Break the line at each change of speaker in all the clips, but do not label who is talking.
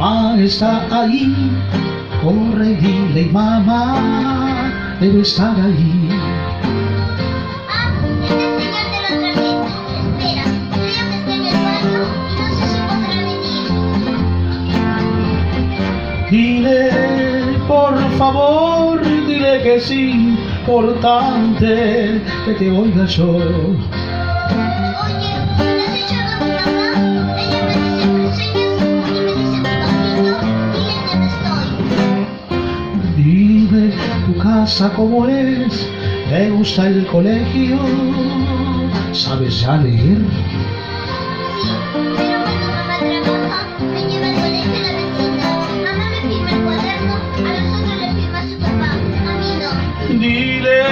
Mamá está ahí, corre y dile, mamá debe estar ahí. Dile, por favor, dile que es importante que te oiga yo.
Oye, ¿le has echado a mi mamá? Ella me dice señas y me dice despacito, dile que no estoy.
Dime tu casa cómo es, ¿te gusta el colegio? ¿Sabes ya leer? Dile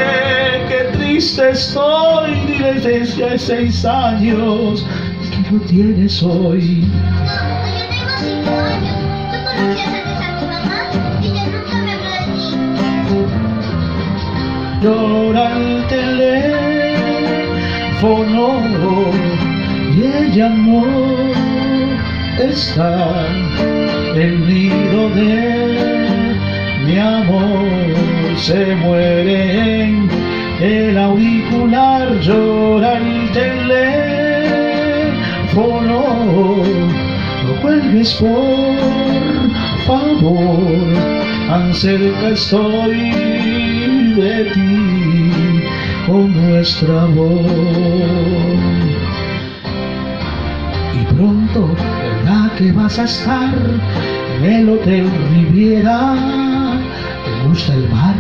que triste estoy, dile desde hace 6 años que no tienes hoy.
No, yo tengo 5 años. ¿Tú conocías antes a mi mamá? Ella nunca me habló de ti.
Llora el teléfono y ella no está. El nido de mi amor se muere en el auricular. Llora el teléfono, no cuelgues por favor, tan cerca estoy de ti con nuestra voz. Y pronto, ¿verdad que vas a estar en el Hotel Riviera? ¿Te gusta el mar?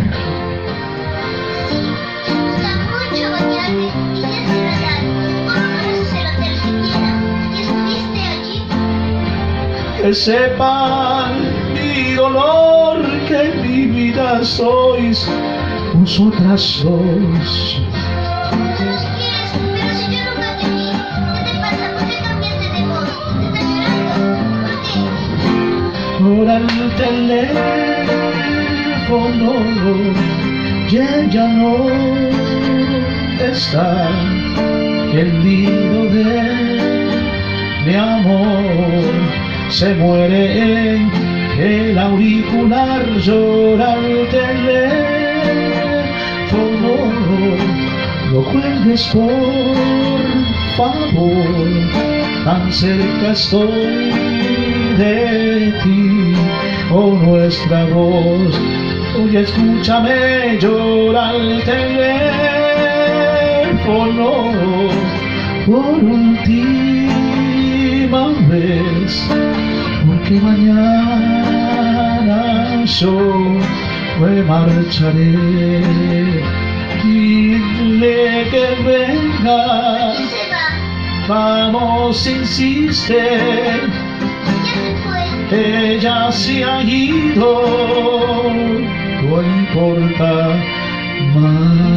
Me gusta mucho bañarme y es verdad. ¿Cómo conoces el Hotel Riviera? ¿Y estuviste allí?
Que sepan mi dolor, que mi vida sois vosotras dos.
Tú los quieres, pero si yo nunca te vi. ¿Qué te pasa? ¿Por qué cambiaste de voz? ¿Estás llorando? ¿Por qué?
Llora el teléfono y ella no está. El nido de mi amor se muere en el auricular. Llora el teléfono, no cuelgues por favor, tan cerca estoy de ti con nuestra voz. Oye, escúchame, llora el teléfono por última vez, porque mañana yo me marcharé. Dile que venga,
¿Quién se va?
vamos, insiste.
¿Quién se fue?
Ella se ha ido, no importa más.